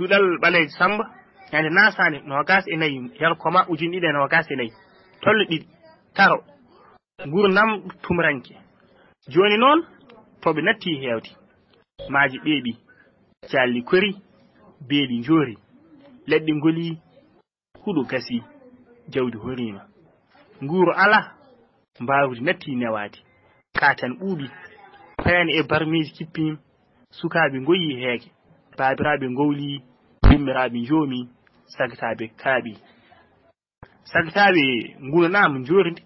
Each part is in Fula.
dudal baleji Samba ñande nasane nogas e nayi yar koma ujin ɗiɗi e nogas e nayi tolle ɗiɗi taro gurdam tumranke joni noon toɓe natti hewde maaji ɓeeɓi calli kori beeli njori leɗɗe ngoli huɗo gasi jawdi horima nguuro ala mbawdi natti newade katan ɓuuɓi payani e barmiji kippim sukaɓe goyi heege babiraɓe gowli yimmiraɓe joomi sagataɓe kaaɓi sagataɓe gunanama jordi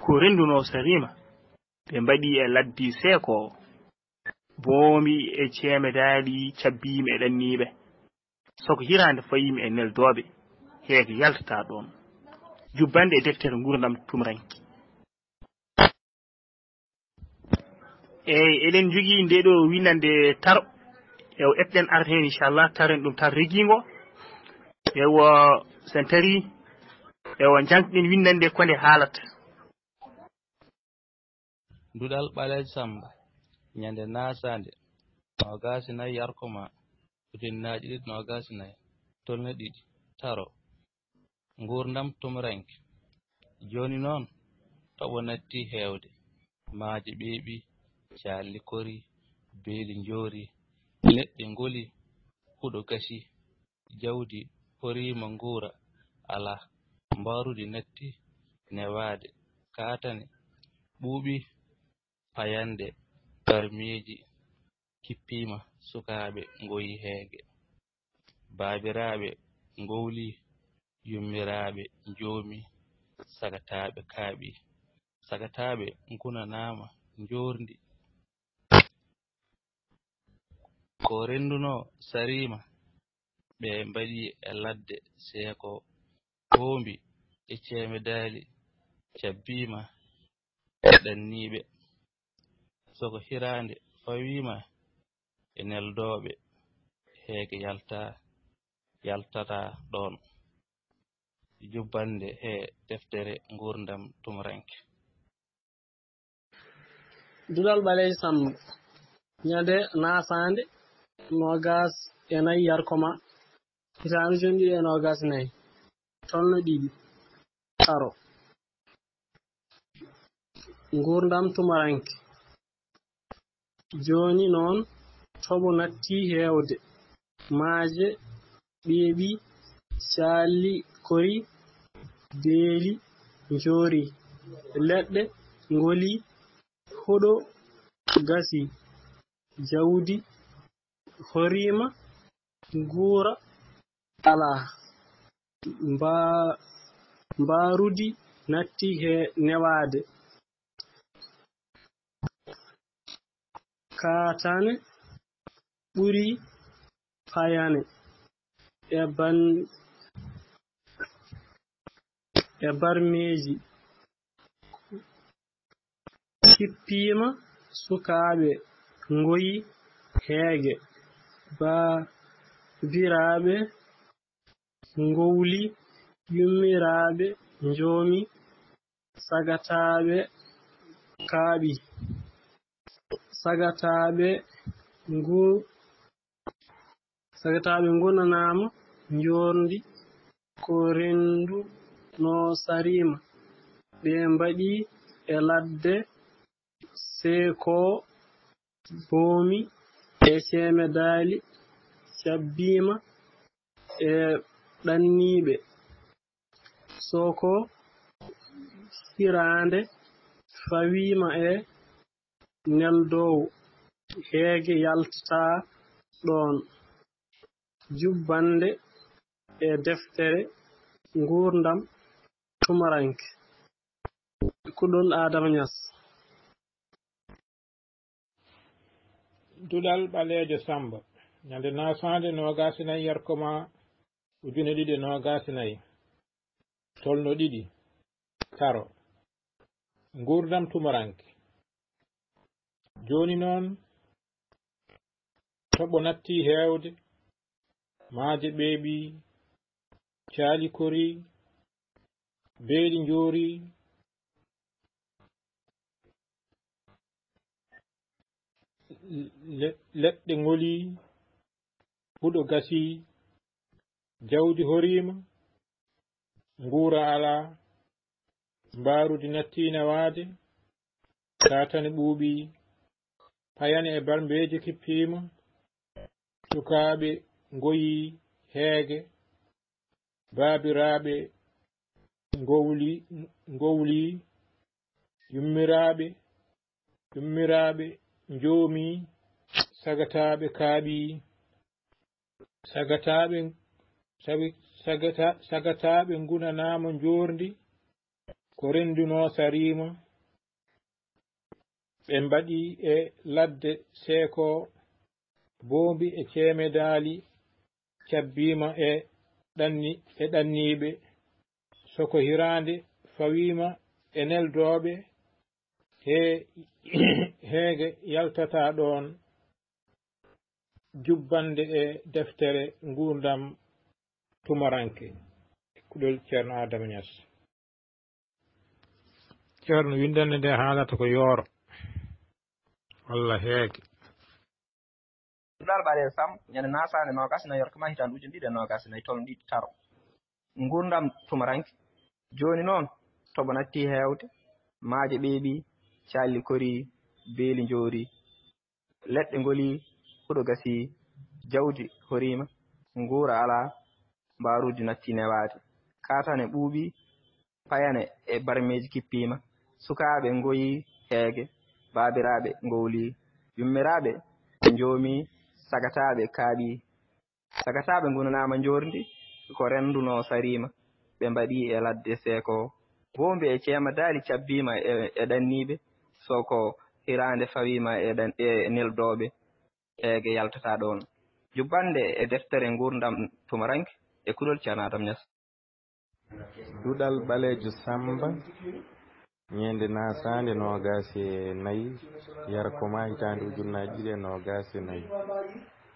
ko renduno sarima ɓe mbaɗi e laddi seeko boomi e ceemedali cabbimi e ɗanniɓe soko hirande fayimi e neldoɓe heege yaltata ɗon jubbande e deftere gurdam tumranki eyyi eɗen jogui nde ɗo winande taro ewo etten arde hen inchallah taren ɗum tar reguigo ewo sen tari ewo jangɗen windande konde haalata Dudal Baleji Samba ñande nasande nogasi nayi yarkoma ujunnaji ɗiɗi nogasi nayi tolne ɗiɗi taro ngurdam tumranke joni noon toɓo natti hewde maaji ɓeeɓi calli kori beeli njori leɗɗe ngoli huɗo gasi jawdi horima nguura ala mbarudi natti newade katane ɓuuɓi payande barmiji kippima sukaɓe goyi heege babiraɓe gowli yummiraɓe joomi sagataɓe kaaɓi sagataɓe gunanama jordi ko renduno sarima ɓe mbaɗi e ladde seeko bombi e ceemedali cabbima e ɗanniɓe soko hirande fawima e neldoɓe heege yaltata ɗon jubbande he deftere gurdam tumranke Dudal Baleji Samba ñande nasande nogas e nayi yarkoma hitande joni ɗiɗi e nogas nayi tolno ɗiɗi taro gurdam tumaranke joni noon toɓo natti hewde maaje ɓeeɓi calli kori beeli njori leɗɗe ngoli huɗo gasi jawdi horima nguura ala mbarudi natti he newade katane ɓuri payane e barmeji kippima sukaɓe goyi heege babiraɓe gowli yummiraɓe joomi sagataɓe kaaɓi sagataɓe gunanama jordi ko rendu no sarima ɓe mbaɗi e ladde seeko boomi e ceemedali cabbima e ɗanniɓe soko hirande fawima e neldowo heege yaltata ɗon jubbande e deftere gurdam tumaranke kuɗol Adama Niass Dudal Baleji Samba ñande nasande nogas e nayi yarkoma ujune ɗiɗi e nogas e nayi tolno ɗiɗi taro gurdam tumaranke joni noon toɓo natti hewde maaje ɓeeɓi caali kori beeli njori leɗɗe ngoli huɗo gasi jawdi horima nguura ala mbarudi nattina waade katane ɓuuɓi payane e barmbeji kippima sukaaɓe ngoyi heege baabiraaɓe ngowli yummiraɓe njoomi sagataaɓe kaaɓi sagataaɓe ngunanama njordi ko renduno sarima ɓe mbaɗi e ladde seeko boombi e ceemedaali cabbima e ɗanniɓe soko hirande fawima e neldoɓe heege yaltata ɗon jubbande e deftere ngurdam tumaranke kuɗol ceerno Adama Niass. ceerno windande nde haalata ko yooro walla heege dal ɓaɗe sam ñande nasane nogas na yorkama hitan ujun ɗiɗi nogas nayi tolno ɗiɗi taro ngurdam tumaranke joni noon toɓo natti hewde maaje ɓeeɓi calli kori beeli joori leɗɗe ngoli huɗo gasi jawdi horima nguura ala mbaruji natti newade katane ɓuuɓi payane e barmeji kippima sukaɓe ngoyi heege babiraɓe ngowli yummiraɓe njoomi sagataɓe kaaɓi sagataɓe gunanama njordi ko renduno sarima ɓe mbaɗi e ladde seeko bombe e ceema daali cabbima e ɗanniɓe soko hirande fawima e neldoɓe heege yaltata ɗon jubbande e deftere ngurdam tumaranke e kuɗol ceerno Adama Niass. duɗal ɓalejo Samba ñande nasande nogasi e nayyi yarkoma hitande ujunnaje ɗiɗi e nogasi e nayyi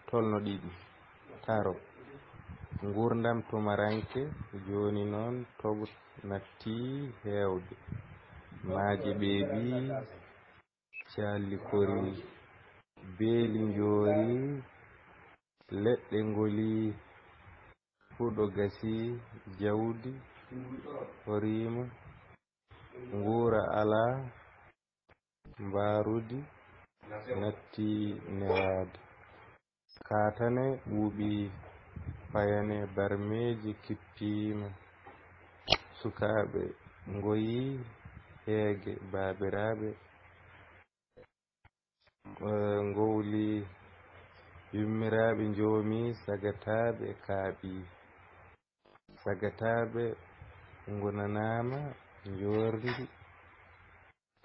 tolno ɗiɗi taro ngurdam tumaranke joni noon toɓo natti hewde maaje ɓeeɓi calli kori beeli njoori leɗɗe ngoli huɗo gasi jawdi horima nguura ala mbarudi natti newade katane ɓuuɓi payane barmeji kippima sukaɓe ngoyi heege babiraɓe ngowli yummiraɓe njoomi sagataɓe kaaɓi sagataɓe gunanama njordi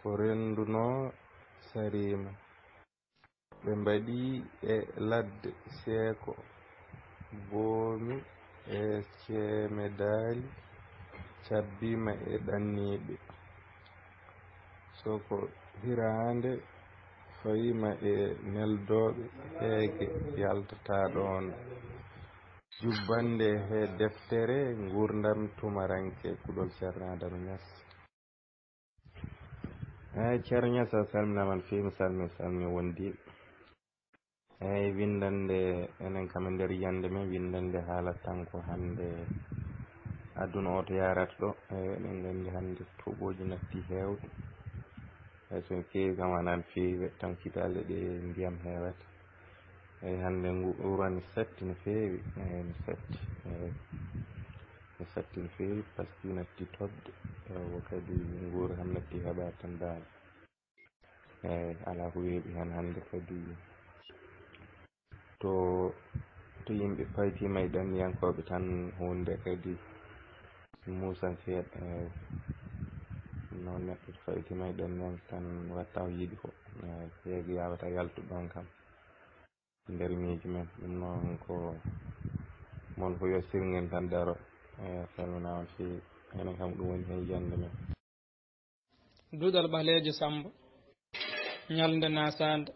ko renduno sarima ɓe mbaɗi e ladde seeko boomi e ceemedaali cabbima e ɗanniɓe soko hirande fawima e neldoɓe heege yaltata ɗon jubbande he deftere ngurdam tumaranke kuɗol ceerno Adama Niass. eyyi ceerno Niass a salminaman fewi mi salmi wondiɓe eyyi windande enen kam e nder yiyande men windande haalat tan ko hande aduna o to yarata ɗo eɗen gandi hande toɓoji natti hewde eyyi so fewi kam wonani fewi tan kitale ɗe ndiyam hewata eyyi hande wurani satti no fewi mi satti no fewi par ce que natti tobde wo kadi nguura kam natti heɓade tan daal eyyi ala ko weeɓi hen hande kadi to yimɓe paytima e ɗanniyankoɓe tan hunde kadi musan seeɗa eyyi noon neɗɗo to faytima e ɗanniyanke tan watta ko yiiɗi ko heege yawata yaltude ɗon kam nder miijo men ɗum noon ko moon fo yo sirgen tan daro eyyi salminama fewi enen kam ɗum woni hen yiyande men. duɗal ɓalejo Samba ñalde nasande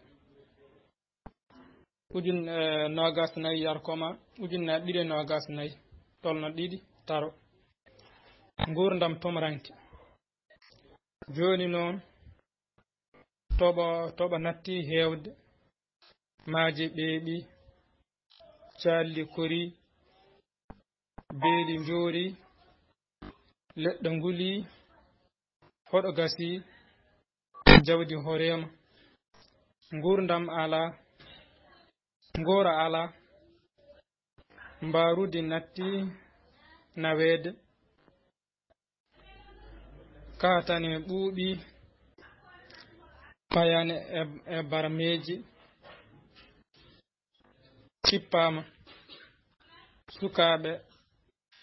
nogas nayyi yarkoma ujunnaje ɗiɗi e nogas nayyi tolno ɗiɗi taro ngurdam tumaranke joni noon toɓo natti hewde maaje ɓeeɓi calli kori beeli njoori leɗɗe nguli hoɗo gasi jawdi horeema ngurdam ala ngora ala mbarudi natti naweede katane ɓuuɓi payane e barmeji cippama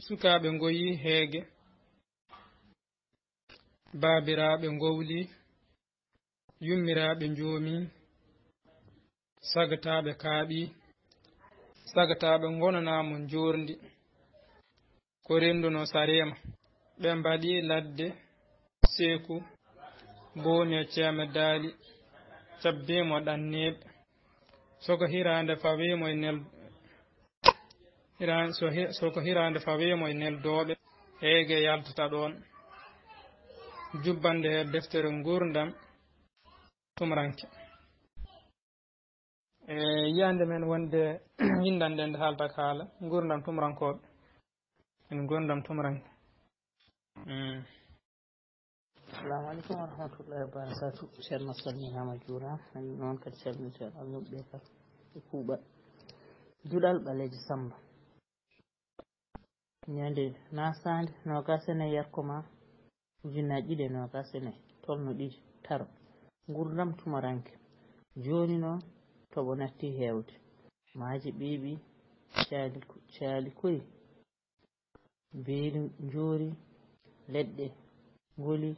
sukaɓe ngoyi heege baabiraɓe ngowli yummiraɓe njoomi sagataɓe kaaɓi sagataɓe gonanamo jorndi ko renduno sarema ɓe mbaɗi ladde seeku boomi e ceeme daali cabbimo ɗanneɓe soko hirande fawimo e nel soko hirande fawimo e neldoɓe heege yaltata ɗon jubbande he deftere ngurdam tumranke e yiyande men wonde yindande nde haalta haala ngurdam tumrankoɓe en ngurdam tumranke assalamu aleykum wa rahmatullahi wa barakatuh ceerno salminama juurama en noon kadi calminten almuɓe kam e kuuɓal duɗal ɓaleejo Samba ñande nasande nogas e nayyi yarkoma ujunnaje ɗiɗi e nogas e nayyi tolno ɗiɗi taro ngurdam tumaranke joni noon toɓo natti hewde maaji ɓiiɓi caali koyi beeli njoori leɗɗe ngoli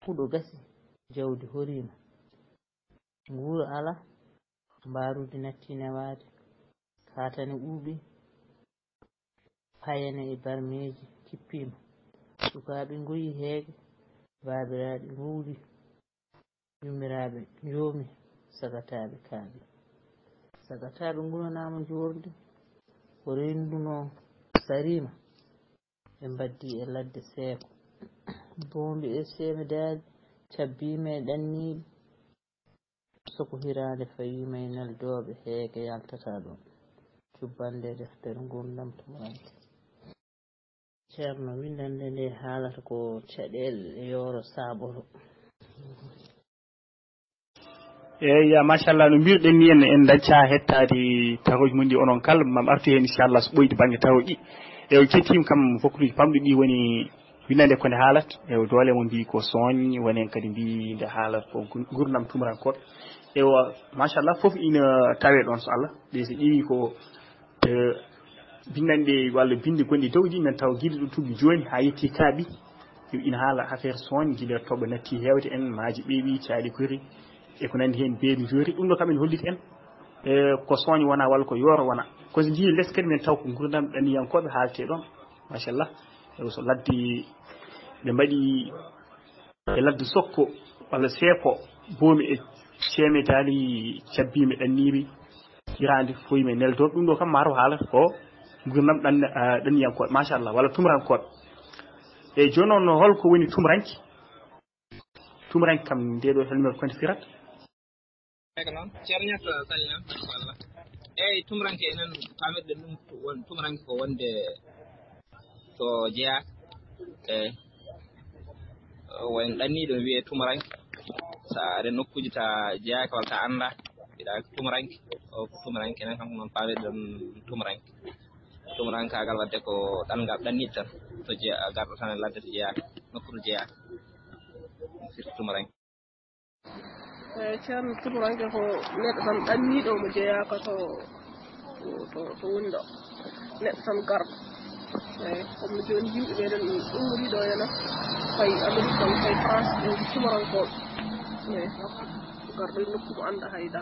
huɗo gasi jawdi horima nguuro ala mbarude natti newade katane ɓuuɓi payane e barmeji kippima sukaɓe goyi heege babiraɓe ngowli yummiraɓe njoomi sagataɓe kaaɓi sagataɓe gunanama jordi ko renduno sarima ɓe mbaddi e ladde seeko bombi e seeme daali cabbima e ɗanniɓe soko hirande fawima e neldoɓe heege yaltata ɗon jubbande deftere ngurdam tumranke ceerno windande nde haalata ko caɗele yooro saɓoro eyyi machallah no mbirɗen ni en dacca hettade tawoji mon ɗi onon kala mam artu hen inchallah so ɓoyɗi banggue tawoji ɗi e kettima kam fokkuji pamɗi ɗi woni windande kone haalata e doole mo mbi ko sooñ wonen kadi mbi nde haalata ko gurdam tumurankoɓe ewa machallah foof ina tawe ɗon so Allah ɗe so ƴeewi ko bindande walla binde gonɗi dow ɗi men taw guila ɗo tuggi joni ha yetti kaaɓi ina haala affaire sooñ guila toɓo natti hewde en maaji ɓeeɓi caali kori e ko nandi hen beeli jori ɗum ɗo kam en holliti en ko sooñ wona walla ko yooro wona koso jii less kadi men taw ko gurdam ɗaniyankoɓe haalte ɗon machallah so ladde ɓe mbaɗi e ladde sokko walla seeko boomi e ceeme daali cabbima ɗanniɓe hirande foyima e neldoɓe ɗum ɗo kam mataw haalata ko gurdam ɗaniyankoɓe machallah walla tumurankoɓe eyyi joni noon holko woni tumuranke kam nde ɗo helmere konti firata eko noon ceerno ñatta salminama machallah eyyi tumuranke enen pamirɗen ɗum won tumuranke ko wonde to jeeyaka eyyi won ɗanniɗo wiye tumuranke sa aɗa nokkuji ta jeeyaka walla ta anda mbiɗa tumuranke o ko tumuranke enen kam noon pamirɗen tumurankagal wadde ko ɗangal ɗanniɗo tan to jeeya garɗo tan e ladde to jeeyaka nokkuto jeeyaka firti tumuranke ceerno tumuranke ko neɗɗo tan ɗanniɗo mo jeeyaka to woni ɗo neɗɗo tan garɗo eyyi comme no joni yimɓe ɓeɗen ummoriɗo hena fayi Amérique tan fayi France ɓe tumurankoɓe eyyi garɗo e nokku mo anda hayda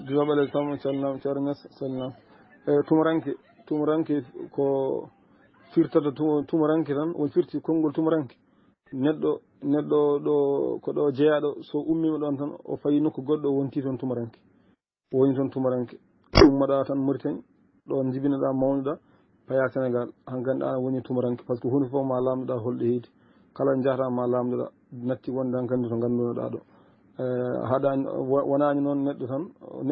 duwaɓale sam calnam ceerno Niass salminama tumuranke ko firtata tumuranke tan won firti konngol tumuranke neɗɗo ɗo ko ɗo jeeyaɗo so ummima ɗon tan o fayi nokku goɗɗo wonti toon tumuranke woni toon tumuranke ummoɗa tan Mauritanie ɗon jibinoɗa mawnuɗa paya Sénégal han ganduɗa woni tumuranke par ce que hunde foof ma lamdoɗa holɗo heedi kala jahata ma lamdoɗa natti wonde han kandi to gandunoɗa ɗo haɗani wonani noon neɗɗo tan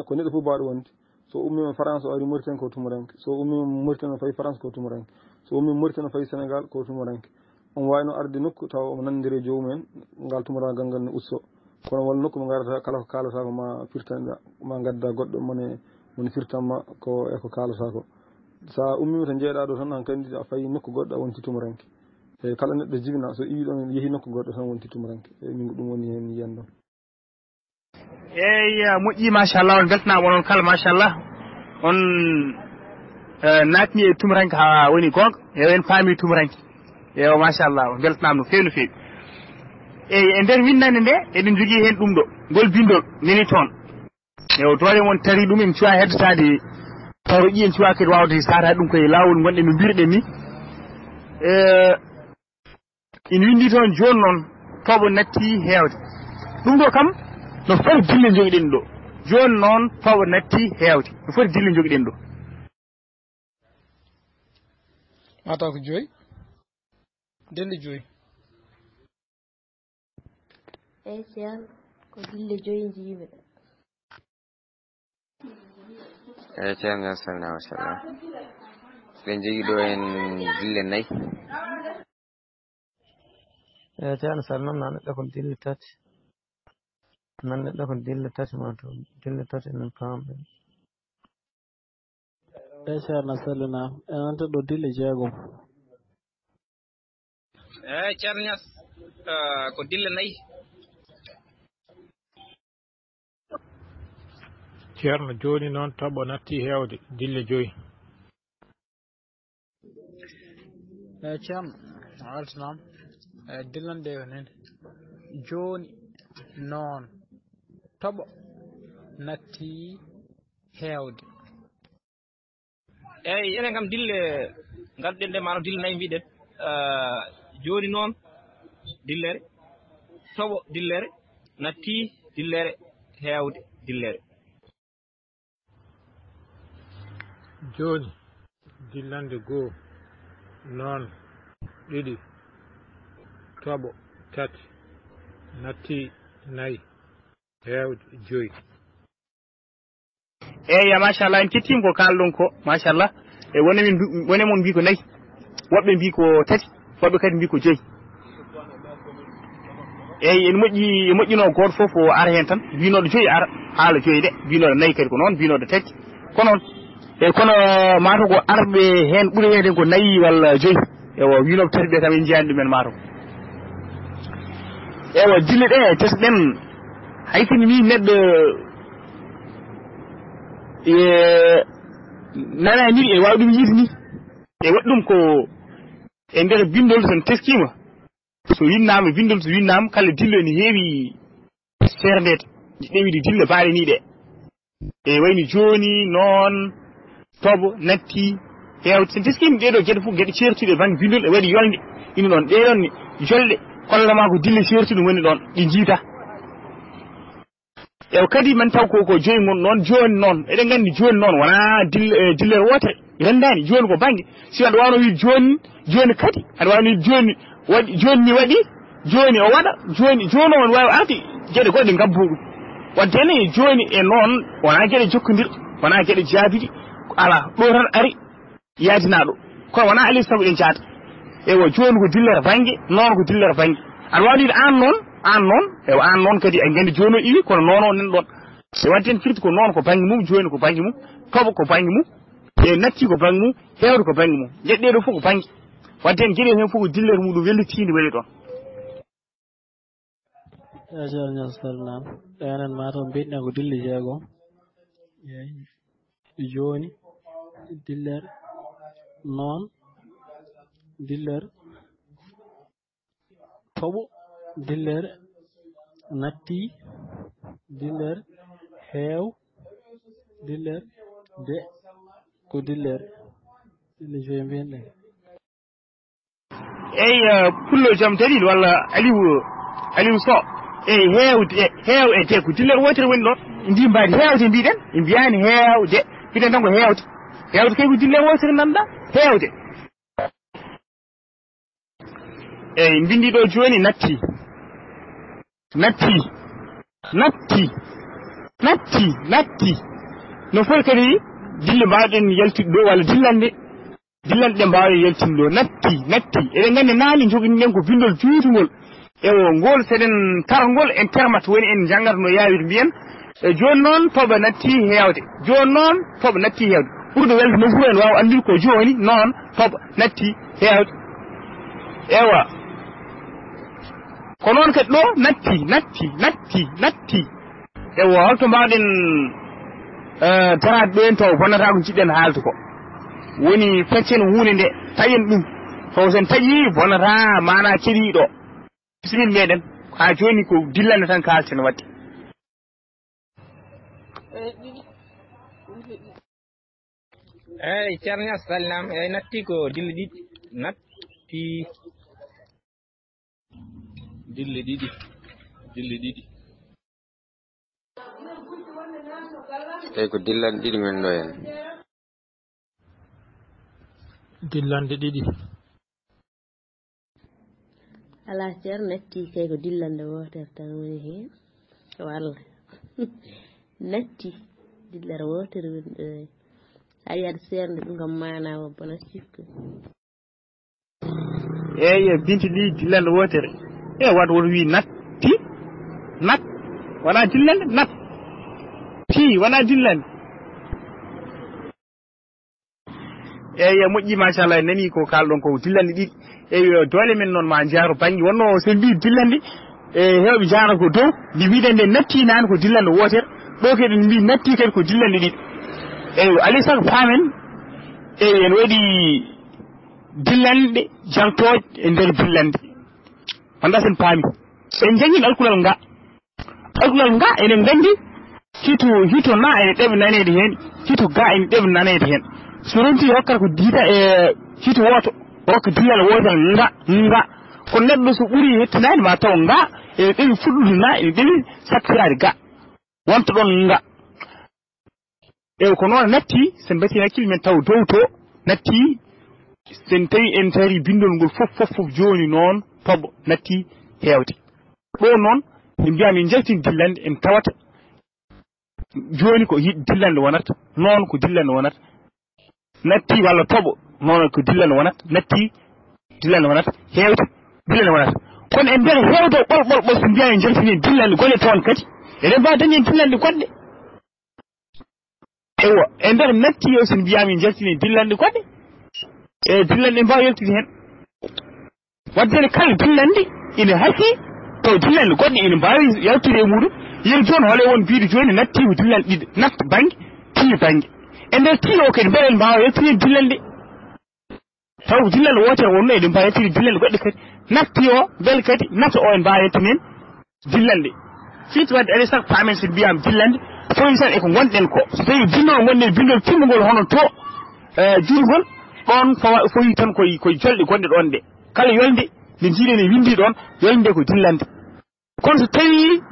ko neɗɗo foof mbaɗo wonde so ummima France o ari Mauritanie ko tumuranke so ummima Mauritanie fayi France ko tumuranke so ummima Mauritanie fayi Sénégal ko tumuranke on wayno arde nokku taw omo nandiri jomumen ngal tumuragal ngal ne usso kono wal nokku mo garata kala ko kalata ko ma firtanda ma gadda goddo moni firtanma ko e ko kalata ko sa ummima tan jeeɗa ɗo tan han kandi a fayi nokku goɗɗo a wonti tumuranke e kala neɗɗo jibina so iwi ɗon yeehi nokku goɗɗo tan wonti tumuranke e min ɗum woni hen yiyandon eyi moƴƴi machallah on beltanama onon kala machallah on natni e tumuranke ha woni gonga en paami tumuranke eyo machallah on beltanama no fewi no fewi eyi e nder windande nde eɗen jogui hen ɗum ɗo ngol bindol neni toon eyo doole won tari ɗum en cuwa heddotade taw ƴiyen cuwa kadi wawde sata ɗum koye lawol gonɗen no mbirɗen ni ina windi toon joni noon toɓo natti hewde ɗum ɗo kam no foti dille joguiɗen ɗo joni noon toɓo natti hewde no foti dille joguiɗen ɗo mataw ko 5 dille 5 eyi ceerno ko dille 5 jiiɓe eyi ceerno salna machallah ɓen jogui ɗo en dille 4 eyi ceerno salnom nan neɗɗo ko dille 3 nan neɗɗo ko dille 3 ma to dille 3 enen pamɓe eyi ceerno salminama enen to ɗo dille 6 eyi ceerno Niass ko dille 4 ceerno joni noon toɓo natti hewde dille 5 eyi ceerno weltanama dillande ko nene joni noon toɓo natti hewde eyi enen kam dille gadduɗen nde mano dille 4 mbiɗen joni noon dillere toɓo dillere natti dillere hewde dillere joni dillande 1 noon 2 toɓo 3 natti 4 hewde 5 eyi machallah en kettima ko kalɗon ko machallah e woni mon mbi ko 4 woɓɓe mbi ko 3 woɓɓe kadi mbi ko 5 eyi en moƴƴino goto foof o ara hen tan mbinoɗo 5 ara haala 5 de mbinoɗo 4 kadi ko noon mbinoɗo 3 ko noon e kono mato ko arɓe hen ɓuuri wiyeden ko 4 walla 5 ewo winoɓe 3 ɓe kam en jiyani ɗumen mato ewa dille ɗe tesɗen hay sini ni neɗɗo nanani e wawi ɗum yiide ni e waɗi ɗum ko e nder bindol son teskima so winnama bindol so winnama kala dillo ene heewi serdede ɗewide dille baɗe ni ɗe e wayni joni noon toɓo natti hewde sen teskima ɗeɗo gueɗe fof gueɗe certuɗe banggue bindol e waɗi yolde ina ɗon ɗeɗon jolɗe kollama ko dille certuɗe woni ɗon ɗi jiita ew kadi man taw ko 5 gon noon joni noon eɗen gandi joni noon wona dillere wotere rendani joni ko banggue si aɗa wawno wi joni kadi aɗa wawno wi joni waɗi joni ni waɗi joni o waɗa joni on wawi arde gueɗe goɗɗe gabbo ɗum wadde ene joni e noon wona gueɗe jokkodirɗe wona gueɗe jaabiɗi ala ɗo tan ari yaadinaɗo kono wona alay saago ɗen jaata ewo joni ko dillere banggue noon ko dillere banggue aɗa wawno wiide an noon ewa an noon kadi en gandi joni o iwi kono noon o nen ɗon e wadde en firti ko noon ko banggue mum joni ko banggue mum toɓo ko banggue mum e natti ko banggue mum hewde ko banggue mum jeɗɗeɗo fof ko banggue wadde en gueɗe hen fof ko dillere muɗum wellitinde waɗi ɗon ceerno salminama enen mataw mbiɗen ko dille 6 eyi joni dillere noon dillere toɓo dillere natti dillere heew dillere de ko dillere dille 5 mbiyen ɗen eyi pullo jaam dalil walla aliou sow eyi heew e de ko dillere wotere woni ɗon ndi mbadi heewde mbiɗen e mbiyani heewde mbiɗen tan ko heewde kay ko dillere wotere nanɗa heewde eyi mbindi ɗo joni natti no foti kadi dille mbawɗen yaltude ɗo walla dillanɗe mbawɗe yaltude ɗo natti eɗen gandi naali joguiniɗen ko bindol juutugol ewo ngol seɗen targol en permat woni en janggata no yawiri mbiyen joni noon toɓa natti hewde ɓurɗo welde no fuu en wawa andude ko joni noon toɓa natti hewde ewa ko noon kadi ɗo natti ewo holto mbawɗen darade ɗo en taw bonnata ko jiɗɗen haalde ko woni feccen hunde nde taƴen ɗum taw sen taƴi bonnata mana keɗiɗo bisimil meɗen ha joni ko dillande tan kalten wadde eyyi ceerno sallam eyyi natti ko dille ɗiɗi dille ɗiɗi tawi ko dillande ɗiɗi men ɗo hen dillande ɗiɗi ala ceerno natti kay ko dillande wotere tan woni hen walla natti dillere wotere woni ɗo hay aɗa seernde ɗum kam mana o bona sikku eyyi binti ɗi dillande wotere wadde woto wi natti wona dillande natti wona dillande eyyi moƴƴi machallah en nani ko kalɗon ko dillande ɗiɗi eyyi dole men noon ma jaaro banggue wonno sen mbi dillande hewɓe jaara ko dow ndi mbiɗen nde natti nane ko dillande wotere ɗo kadi mbi natti kadi ko dillande ɗiɗi eyyi alay saago paamen eyyi en waɗi dillanɗe jaltoje e nder dillande wanda sen paami en jangguin alkulal nga enen gandi hito na ene ɗeɓe nanede hen hito ga ene ɗeɓe nanede hen so ronti hokkata ko diita e hito woto hokka dillal wotere nga ko neɗɗo so ɓuuri hettinade ma taw nga ene ɗeɓi fuɗɗude na ene ɗeɓi sakkirade ga wonta ɗon nga ko noon natti sen mbati hakkille men taw dow to natti sen tawi en tari bindol ngol fof joni noon toɓo natti hewde ɗo noon min mbiya min jaltini dillande en tawata joni ko dillande wonata noon ko dillande wonata natti walla toɓo noon ko dillande wonata natti dillande wonata hewde dillande wonata kono en nder hewde ɓolɓol so mbiya en jaltini dillande golle toon kadi eɗen mbawi dañen dillande goɗɗe ewa e nder natti o so mbiyami jaltini dillande goɗɗe dillande mbawi yaltude hen waddene kala dillande ina haasi taw dillande goɗɗe ina mbawi yaltude e muɗum yen joni hole won mbiɗo joni natti ko dillande ɗiɗi natta banggue tiyi banggue e nder tiyi o kadi mbeɗen mbawa yaltude dillande taw ko dillande wotere wonno eɗen mbawi yaltude dillande goɗɗe kadi natti o beele kadi natta o en mbawa yaltude hen dillande fiiti wadde alay saago paamen so mbiyama dillande foyi tan eko gonɗen ko so tawi bindol gonɗen bindol timmugol hono to jurgol ɗon foyi tan koye jolɗe gonɗe ɗon ɗe kala yolde nde jiiɗen e windi ɗon yolde nde ko dillande kono so tawi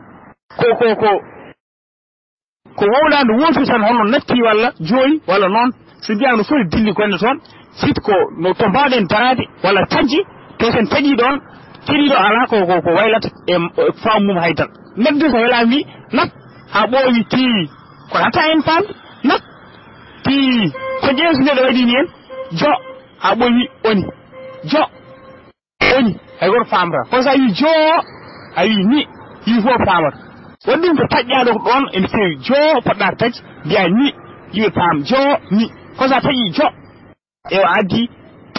ko wowlande wotu tan hono natti walla jooyi walla noon so mbiyama no foti dilli gonɗe toon fiiti ko no to mbawɗen darade walla tajji to sen taƴi ɗon keɗiɗo ala ko waylata e faam mum haydara neɗɗo so welami wi nat ha ɓooyi tii ko hata en famde nat tii ko ƴeeso nde ɗo waɗini en jo ha ɓooyi oni jo oni hay goto famata kono sa wi joo a wi ni yi fof famata waɗi ɗum ko taƴƴaɗo ko ɗon ene fewi joo poɗɗa taƴi mbiya ni yimɓe paam joo ni kono sa taƴi jo ewa addi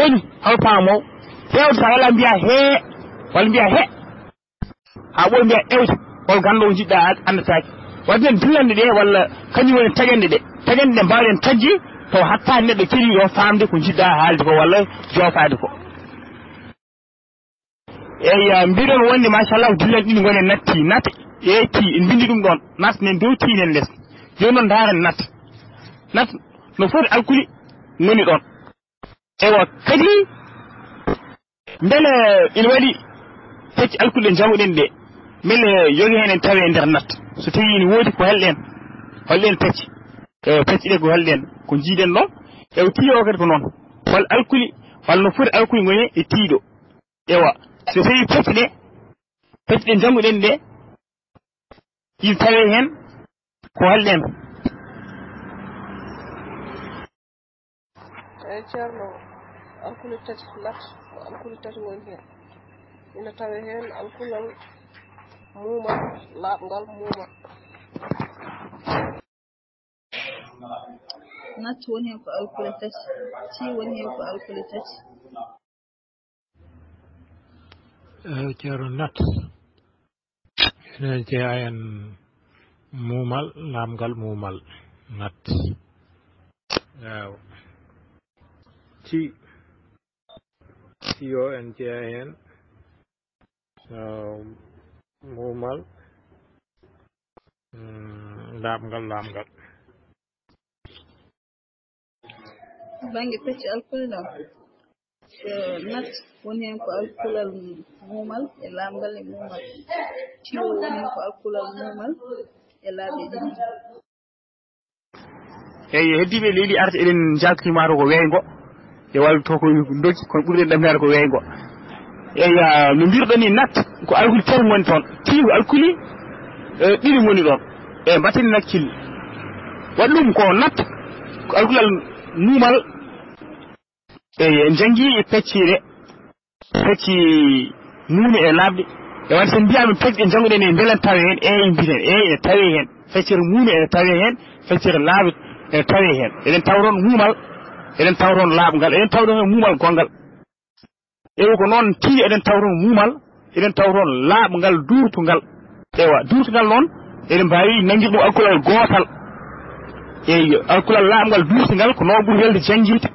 oni haw paamowo hewde sa wala mbiya hee walla mbiya he ha ɓooyi mbiya ewde hol ganda o jiɗɗa andatake wadde en dillande ɗe walla kañum woni taƴande ɗe mbawɗen tajji taw hattani neɗɗo keɗiɗo famde ko jiɗɗa haalde ko walla jofade ko eyyi mbiɗon wonde machallah dillande ɗiɗi gonen natti ti en bindi ɗum ɗon natnen dow tinen less joni noon daren natta no foti alkuli ngoni ɗon ewa kadi beele ina waɗi pecce alkuɗe jawɗen ɗe mille yogi hen en tawi e nder natta so tawi ne woodi ko holɗen pecce pecce ɗe ko holɗen ko jiiɗen ɗon ewa tiyo o kadi ko noon wal alkuli walla no foti alkuli ngoni e tiiɗo ewa so tawi pecce ɗe jannguɗen ɗe ina tawe hen ko holɗen ceerno alkule tati lat alkule tati woni hen ina tawe hen alkulal muumal laaɓngal muumal nat woni hen ko alkule tati ti woni hen ko alkule tati ceerno nat enen jeeya en muumal laamngal muumal nat waaw ci o en jeeya hen muumal laamngal bange pecce alkule ɗon nat woni hen ko alkulal muumal e laamngal e muumal tiwo woni hen ko alkulal muumal e laaɓe ɗiɗi eyyi heddiɓe leydi arde eɗen jalkitimaro ko weyngo e wallu to ko dokki kono ɓurɗen ɗamnade ko weyngo eyyi no mbirɗon ni nat ko alkuli tati woni toon tii ko alkuli ɗiɗi woni ɗon e mbatteni hakkille waɗi ɗum ko nat ko alkulal muumal eyyi en janggui e pecci muume e labde e wadde sen mbiyama pecce ɗe jannguɗen e beelen tawe hen eyi mbiten eyi ene tawe hen feccere muume ene tawe hen feccere laaɓe ene tawe hen eɗen tawron muumal eɗen tawron laaɓngal eɗen tawron muumal gongal ewo ko noon tii eɗen tawron muumal eɗen tawron laaɓngal durtugal ewa durtugal noon eɗen mbawi nanguir ɗum alkulal gootal eyyi alkulal laaɓngal durtugal ko noon ɓuuri welde janggirde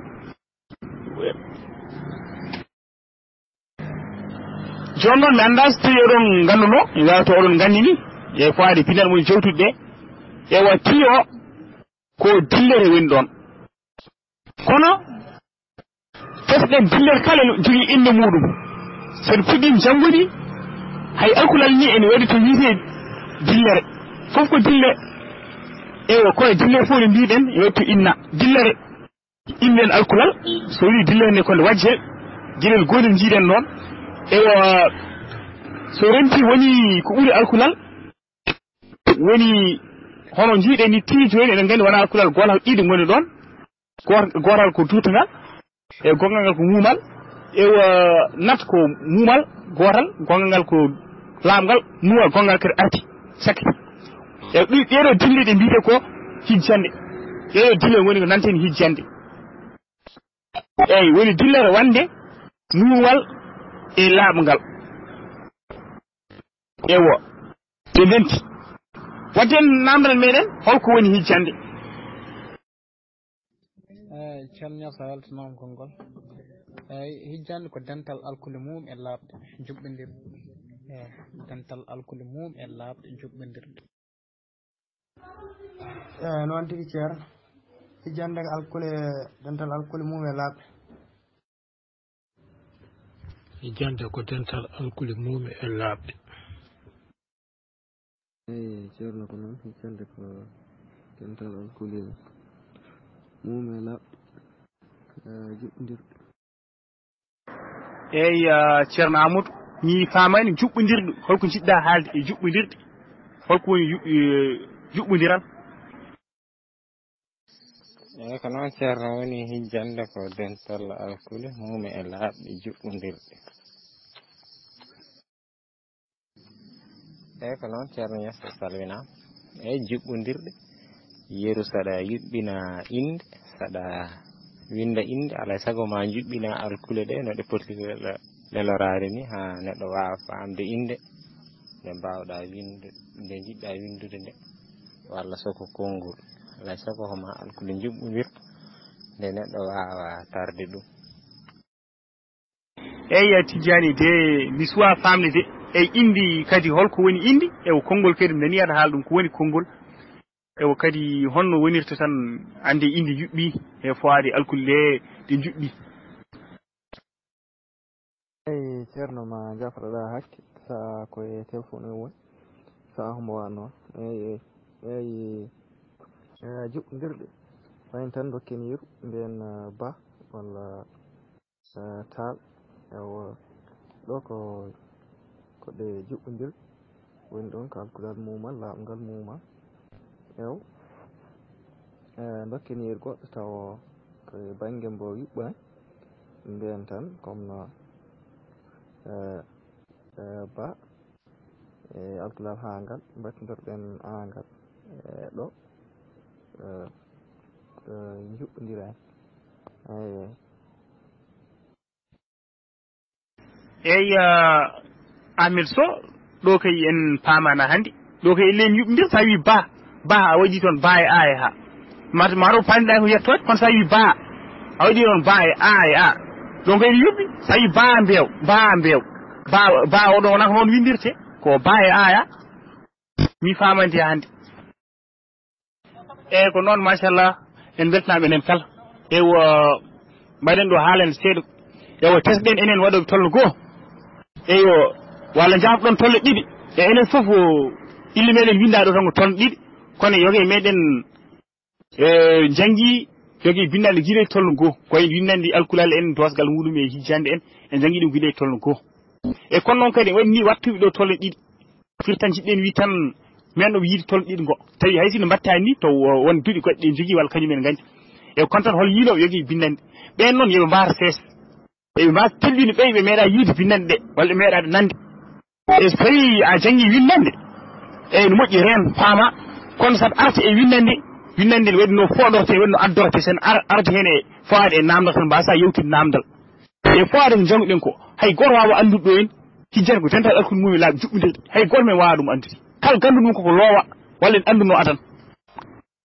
joni noon mi anda so tawi oɗon ganduno mi wawi to oɗon gandini e fawade pinal moni jewtude ɗe ewa tii o ko dillere woni ɗon kono fesɗen dillere kala jogui inde muɗum sen puɗɗima janggude hay alkulal ni ene waɗi to wiite dillere foof ko dille ewa koye dillere fof ne mbiɗen e waɗi to inna dillere inden alkulal so wi dillere nde konde wajje gueɗel gotel jiiɗen noon ewa so renti woni ko ɓuuri alkulal woni hono jiiɗen ni tii joni eɗen gandi wona alkulal gotal ɗiɗi goni ɗon gotal ko durtugal e gongal ngal ko muumal ewa nat ko muumal gotal gongal ngal ko laamngal muumal gongal kadi arti sakkiti e ɗeɗo dille ɗe mbiyete ko hijjande ɗeɗo dille woni ko nanten hijjande eyyi woni dillere wande muumal e laaɓngal ewo ɓe ndenti wadde namdal meɗen holko woni hijjande ceerno sa weltanama konngol eyyi hijjande ko dental alkule mum e laaɓde juɓɓodirde dental alkule mum e laaɓde juɓɓodirde noon tigi ceerno hijjande ko alkule dental alkule mum e laaɓde hijjande ko dental alkule mum e laaɓde eyyi ceerno ko noon hijjande ko dental alkule mum e laaɓde juɓɓodirde eyyi ceerno Amadou mi famani juɓɓodirde holko jiɗɗa haalde e juɓɓodirde holko woni juɓɓodiral eyyi ko noon ceerno woni hijjande ko dental alkule mum e laaɓde juɓɓodirde eyyi ko noon ceerno Niass salminama eyyi juɓɓodirde yeru saɗa yuɓɓina inde saɗa winda inde alay saago ma juɓɓina alkule ɗe no ɗe poti lelorade ni ha neɗɗo wawa famde inde nde mbawɗa winde nde jiɗɗa windude nde walla soko konngol alay saago homa alkule juɓɓodirɗo nde neɗɗo wawa tarde ɗum eyyi Tidiani de mi suwa famde de eyyi indi kadi holko woni indi ewo konngol kadi nani aɗa haala ɗum ko woni konngol ewo kadi honno wonirta tan ande indi yuɓɓi e fawade alkule ɗe juɓɓi eyyi ceerno ma jafraɗa hakke sa koye téléphone o woni sa hombo wa noon eyyi juɓɓodirɗe wayin tan dokken yeru nden ba walla taal ewa ɗo ko ɗe juɓɓodirɗe woni ɗon ko alkulal mumal laaɓngal mumal ew dokken yeru goɗɗo taw koye banggue mbo yuɓɓa mbiyen tan comme no ba e alkulal ha ngal mbattidirɗen angal ɗo juɓɓodirani eyyi Amir Sow ɗo kay en pamana hannde ɗo kay len yuɓɓodir sa wi ba a waɗi toon ba e a e ha maro panɗa ko yettode kono sa wi ba a waɗi toon ba e a e a ɗo kay yuɓɓi sa wi ba mbew ba oɗo wona ko noon windirte ko ba e aya mi famante hannde eyyi ko noon machallah en beltanaɓe enen kala ewo mbaɗen ɗo haalande seeɗa ewo tesɗen enen waɗoɓe tolno goho eyo walla jabɗon tolle ɗiɗi e enen fof ille meɗen windaɗo tan ko tolle ɗiɗi kono yoge meɗen janggui yogi bindande guiɗe tolno goho koye windande alkulal en dosgal muɗum e hijjande en janggui ɗum guiɗe tolno goho e kono noon kadi waɗi ni wattuɓe ɗo tolle ɗiɗi firtan jiɗɗen wi tan men ɗo yiide tolle ɗiɗi go tawi hay sino mbattani ni to won duuɗi goɗɗe ɗe jogui walla kañumen gañi e kon tan hol yiiloɓe yogi bindande ɓen noon yoɓe mbaara sees eɓe mbawa tellini ɓeyɓe meeɗa yiide bindande ɗe walla ɓe meeɗade nande e so tawi a janggui windande eyyi no moƴƴi reen paama kono saɗa arta e windande nde waɗi no fooɗorte waɗi no addorte sen arde hen e fawade e namdal tan mbasa yewtide namdal e fawade ko jangguɗen ko hay goto wawa andude ɗo en hijjata ko dental alkul mum laaɓe juɓɓudirde hay goto men wawa ɗum andude kala gandu ɗum koko loowa walla en anduno adan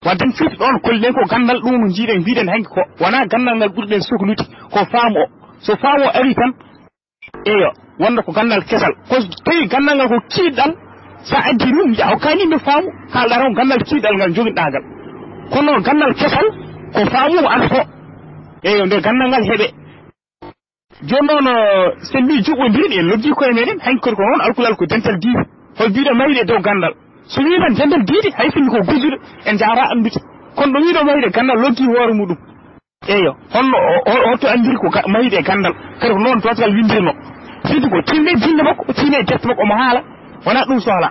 wadden firti ɗon kollen ko gandal ɗum no jiiɗen mbiɗen hanki ko wona gandal ngal ɓurɗen sohlude ko faamu o so faamu o ari tan eyo wonda ko gandal kesal ko tawi gandal ngal ko kiiɗɗal sa addi ɗum wiya hokkani yimɓe faamu kalɗa tan gandal kiiɗɗal ngal joguiɗa ngal kono noon gandal kesal ko faamu o arto eyo nde gandal ngal heeɓe joni noon sen mbi juɓɓodiri en loggi koye meɗen hanki kodi ko noon alkulal ko dental diine hol mbiɗo mayde dow gandal so wiɗan dental diine hay finni ko gujuɗo en jara andude kono ɗo wiɗo mayde gandal loggi hoore muɗum eyo holno holto andiri ko mayde gandal kadi ko noon total windirno fiddi ko timne dinde makko o tiime defte makko omo haala wona ɗum sohla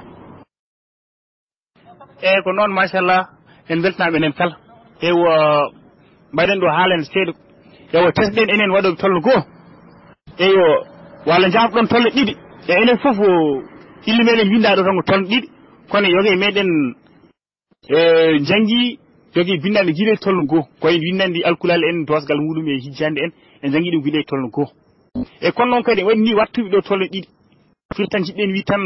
eyyi ko noon machallah en beltanaɓe enen kala ewo mbaɗen ɗo haalande seeɗa ewo tesɗen enen waɗoɓe tolno goho eyo walla jabɗon tolle ɗiɗi e enen fof ille meɗen windaɗo tan ko tolle ɗiɗi kono yoge meɗen janggui yogi bindande guiɗe tolno goho koye windande alkulal en dosgal muɗum e hijjande en janggui ɗum guiɗe tolno goho e kono noon kadi waɗi ni wattuɓe ɗo tolle ɗiɗi firtan jiɗɗen wi tan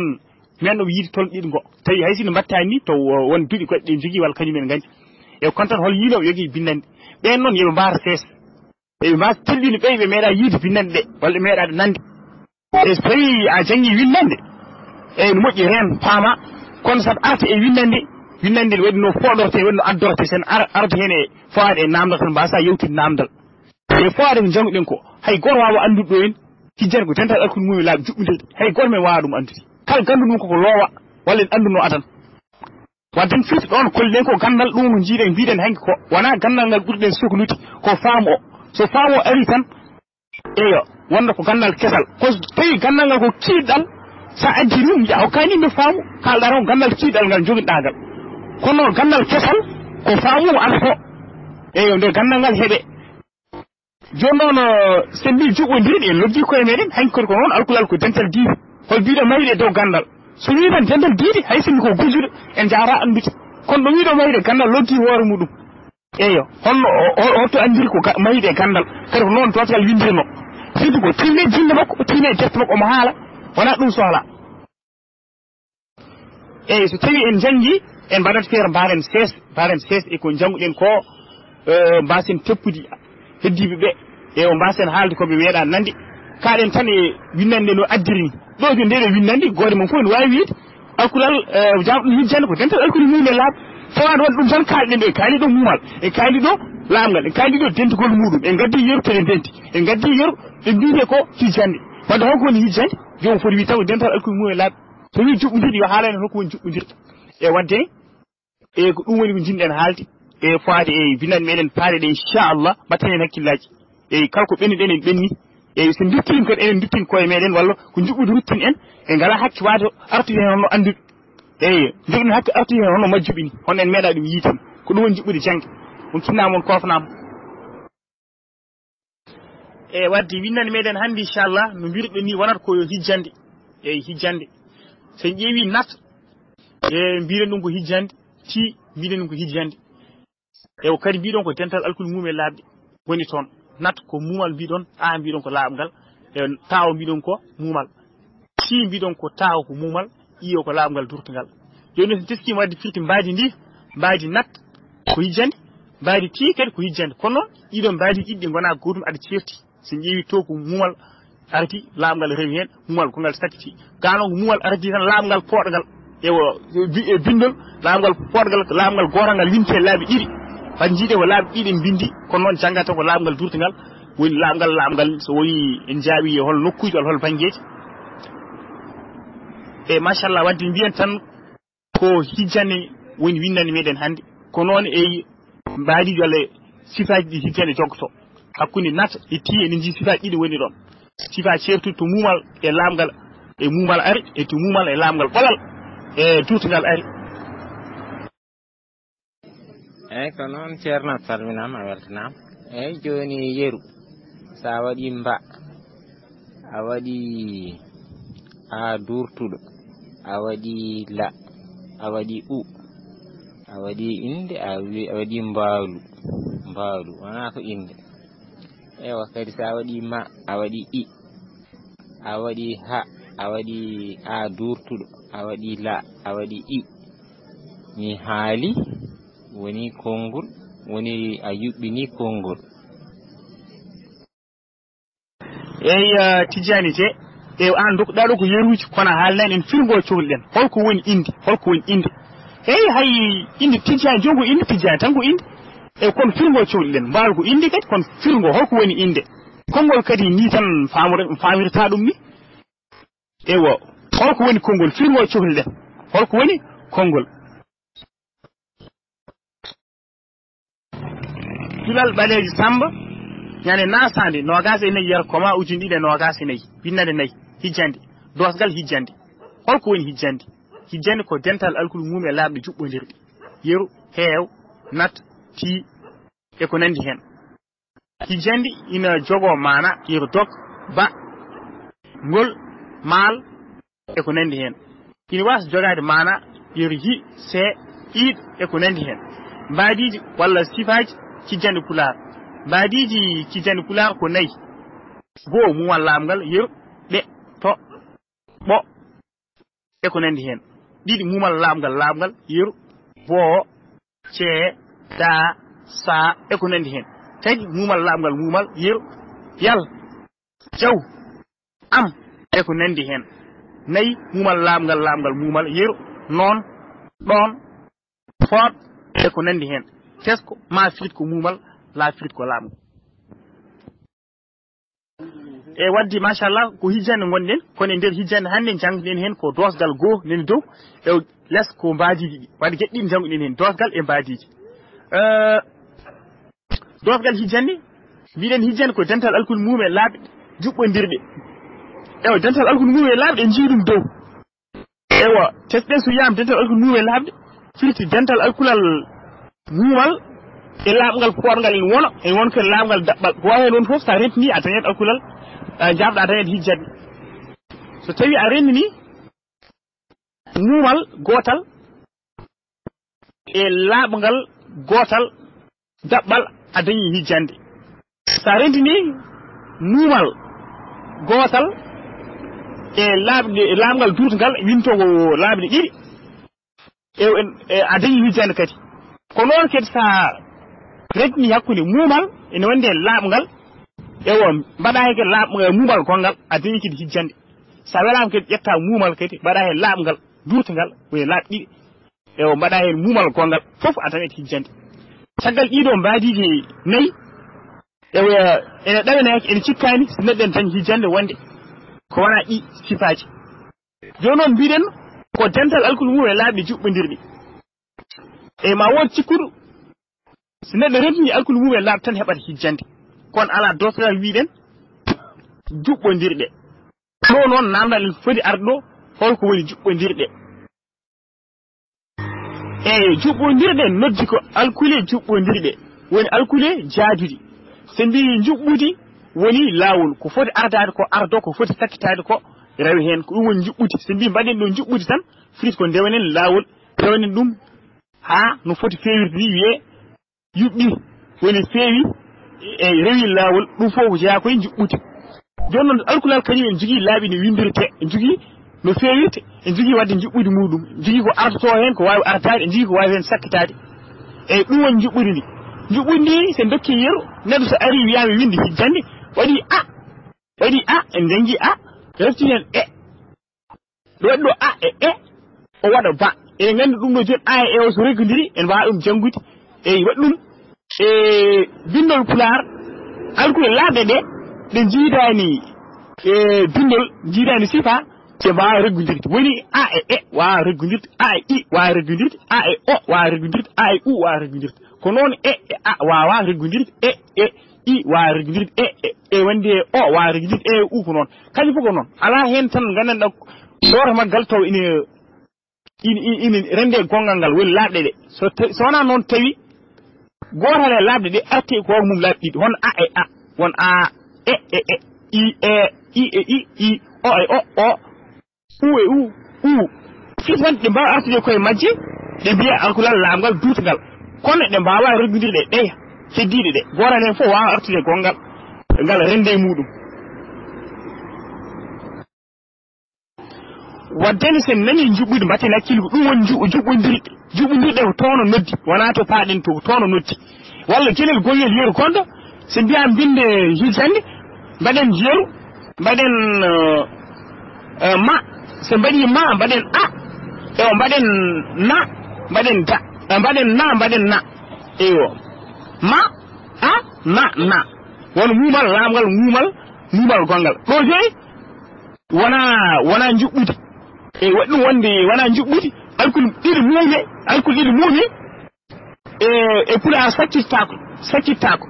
men ɗo yiide tolle ɗiɗi go tawi hay sino mbattani ni to won duuɗi goɗɗe ɗe jogui walla kañumen gañi e kon tan hol yiiloɓe yogi bindande ɓen noon yoɓe mbaara sees eɓe mbawa tellini ɓeyɓe meeɗa yiide bindande ɗe walla ɓe meeɗade nande e so tawi a janggui windande eyyi no moƴƴi reen paama kono saɗa arta e windande nde waɗi no fooɗorte waɗi no addorte sen arde hen e fawade e namdal tan mbasa yewtide namdal e fawade ko jangguɗen ko hay goto wawa andude ɗo en hijjata ko dental alkul mum laaɓe juɓɓudirde hay goto men wawa ɗum andude kala gandu ɗum koko loowa walla en anduno adan wadden firti ɗon kollen ko gandal ɗum no jiiɗen mbiɗen hanki ko wona gandal ngal ɓurɗen sohlude ko faamu o so faamu o ari tan eyo wonda ko gandal kesal ko tawi gandal ngal ko kiiɗɗal sa addi ɗum wiya hokkani yimɓe faamu kalɗa tan gandal kiiɗɗal ngal joguiɗa ngal kono noon gandal kesal ko faamu o arto eyo nde gandal ngal heeɓe joni noon sen mbi juɓɓodiri en loggi koye meɗen hanki kodi ko noon alkulal ko dental diine hol mbiɗo mayde dow gandal so wiɗan dental diine hay finni ko gujuɗo en jara andude kono ɗo wiɗo mayde gandal loggi hoore muɗum eyo holno holto andiri ko mayde gandal kadi ko noon total windirno fiddi ko timme dinde makko o tiime defte makko omo haala wona ɗum sohla eyyi so tawi en janggui en mbaɗat feere mbaren sees e ko jangguɗen ko mbasen teppude heddiɓe ɓe e o mbasen haalde koɓe weeɗa nande kaɗen tan e windande no addiri ni ɗo jo ndeɗo windande goore mum fof ne wawi wiide alkulal jabɗum hijjande ko dental alkuli mum e laaɓa fawade wadde ɗum tan kalɗen ɗo e kaali ɗo mumal e kaali ɗo laamgal e kaali ɗo dentigol muɗum en gaddi yeru toɗen denti en gaddi yeru ɓe mbiyete ko hijjande wadde holko woni hijjande jomum foti wi taw ko dental alkuli mum e laaɓa so wi juɓɓodirɗe yo haalane holko woni juɓɓodirɗe e wadde e ko ɗum woni ko jinɗen haalde e fawade e binande meɗen paade ɗe inchallah mbatten hen hakkillaji e kala ko ɓenniɗen en ɓenni e so duttima kadi enen duttin koye meɗen walla ko juɓɓude ruttin en e ngala hakke wade artude hen honno andude eyi joguiɗen hakke artude hen honno majjuɓini hono en meeɗa ɗum yiitama ko ɗum woni juɓɓude jangde on kinnama on kofnama e wadde windande meɗen hannde inchallah no mbirɓe ni wonata koyo hijjande hijjande sen ƴeewi nat mbiɗen ɗum ko hijjande ti mbiɗen ɗum ko hijjande e kadi mbiɗon ko dental alkul mum e laaɓɗe woni toon nat ko mumal mbiɗon a mbiɗon ko laaɓgal e taw mbiɗon ko mumal ti mbiɗon ko taw ko mumal iyo ko laaɓgal durtugal joni sen teskima wadde firti mbaadi ndi mbaadi nat ko hijjande mbaadi ti kadi ko hijjande kono noon ɗiɗon mbaadi ɗiɗɗi gona gotum aɗa certi sen ƴeewi to ko mumal arti laaɓgal rewi hen mumal ko ngal sakkiti gano ko mumal arti tan laaɓgal poɗgal e bindol laaɓgal poɗgal laaɓgal gotal ngal winte laaɓi ɗiɗi fat jiiɗe ko laaɓi ɗiɗi en bindi kono noon janggata ko laaɓgal durtugal woni laaɓgal so woni en jaawi hol nokkuji walla hol banggueji e machallah wadde mbiyen tan ko hijjane woni windande meɗen hannde ko noon e mbaɗiɗi walla sifaji ɗi hijjane joggoto hakkude nat e ti ene jii sifaji ɗiɗi woni ɗon sifa certude to mumal e laamgal e mumal ari e to mumal e laamgal ɓolal e durtugal ari eyyi ko noon ceerno salminama a weltanama eyyi joni yeru sa waɗi mba a waɗi a durtuɗo a waɗi la a waɗi u a waɗi inde a waɗi mbaalu wona ko inde ewa kadi sa waɗi ma a waɗi i a waɗi ha a waɗi a durtuɗo a waɗi la a waɗi i mi haali woni konngol woni a yuɓɓini konngol eyyi Tidiani te e an dokkuɗa ɗo ko yeruji kono haalnani en firgo cohluɗen holko woni inde eyyi hay inde Tidiani jonko inde Tidiani tan ko inde e kono firgo cohluɗen mbawal ko inde kadi kono firgo holko woni inde konngol kadi ni tan famirta ɗum ni ewo holko woni konngol firgo cohluɗen holko woni konngol Julal Baleji Samba ñande nasande nogas e nayi yer koma ujun ɗiɗi e nogas e nayi winnande nayi hijjande dosgal hijjande holko woni hijjande ko dental alkul mum e laaɓɗe juɓɓodirɗe yeru heew nat ti e ko nandi hen hijjande ina jogo mana yeru dog ba ngol maal e ko nandi hen ina wasa jogade mana yeru hi se iid e ko nandi hen mbadiji walla sifaji hijjande pular mbadiji hijjande pular ko nayi goo mumal laamgal yeru ɗe to ɓo e ko nandi hen ɗiɗi mumal laamgal yeru boo cee da sa e ko nandi hen tagi mumal laamgal mumal yeru yal jaw am e ko nandi hen nayi mumal laamgal mumal yeru noon ɗon foot e ko nandi hen tesko ma firit ko mumal la firit ko laamgal e waddi machallah ko hijjande gonɗen kono e nder hijjande hannde jangɗen hen ko dosgal goo nani dow e less ko mbadiji ɗi wadde gueɗɗiɗi janguɗen hen dosgal e mbadiji dosgal hijjande mbiɗen hijjande ko dental alkul mum e laaɓɗe juɓɓodirɗe ewa dental alkul mum e laaɓɗe jiiɗum dow ewa tesɗen so yiyama dental alkul mum e laaɓɗe firti dental alkulal mumal e laaɓgal poɗgal en wona en won kadi laaɓgal daɓɓal ko wawi hen won foof sa rentini a dañat alkulal jabɗa dañat hijjande so tawi a rendini mumal gotal e laaɓgal gotal daɓɓal a dañi hijjande sa rendini mumal gotal e laaɓgal durtugal winto ko laaɓɗe ɗiɗi e a dañi hijjande kadi ko noon kadi sa retni hakkude mumal ene wonde laaɓgal ewo mbaɗa hen kadi laaɓgal mumal gongal a dañi kadi hijjande sa welama kadi ƴetta mumal kadi mbaɗa hen laaɓgal durtugal woni laaɓ ɗiɗi ewo mbaɗa hen mumal gongal foof a dañat hijjande caggal ɗiɗo mbadiji nayyi ewo ene ɗawenaki ene cikkani so neɗɗo en dañi hijjande wonde ko wona ɗi sifaji joni noon mbiɗen ko dental alkul mum e laaɓɗe juɓɓodirɗi e ma won cikkuɗo so neɗɗo rentini alkul mum e laaɓ tan heɓata hijjande kono ala dosgal wiɗen juɓɓodirɗe ɗo noon namdal en foti arde ɗo holko woni juɓɓodirɗe e juɓɓodirɗe noddi ko alkule juɓɓodirɗe woni alkule jaaduɗi so mbi juɓɓudi woni lawol ko foti ardade ko ardo ko foti sakkitade ko rewi hen ko woni jubbuti so mbi mbaden do jubbuti tan frit ko dewenen lawol dewenen dum ha no foti fewirde ni wiye yubbi woni fewi e rewi lawol dum fofu jeya ko jubbuti jonnon alkulal kanyum en jigi laabi ni windirte en jigi no fewirte en jigi wadde jubbudi mudum jigi ko arto hen ko wawi artade en jigi ko wawi hen sakkitade e dum woni jubbudi ni jubbudi sen dokki yeru neddo so ari wiyaami windi hijjande wadi a en jangi a refti hen e do a e o wada ba e ngandi dum do jon a e o so regondiri en wa dum jangude e waddum e bindol pular alkul laabe de jiidani e bindol jiidani sifa te ba regundirti woni a e wa regundirti a e i wa regundirti a e o wa regundirti a e u wa regundirti ko non e a wa regundirti e i wa regundirti e wande o wa regundirti e u ko non kali fu ko non ala hen tan gananda dore magal taw ina rende gongal ngal woni labde de so wana non tawi gorale labde de arte ko mum labdi hon a e a won a e i o e o u fitan de ba arte ko e majji de biya alkulal lamgal dutugal kono de mbawa reggudirde de ceddide de gorale fo wa arte gongal ngal rende mudum waddeni sen nani jubbude mbatte nakkilgo dum won jubbudirde ko tono noddi wana to paaden to tono noddi walla kelel goyel yeru kondo sen biya binde hijande mbaden jeru mbaden ma se mbadi ma mbaden a e mbaden na mbaden da mbaden na eyo ma a na won mumal lamgal mumal gongal do joy wana jubbude e waddum wonde wana jubbuti alkul didi mumi e pula sakkitako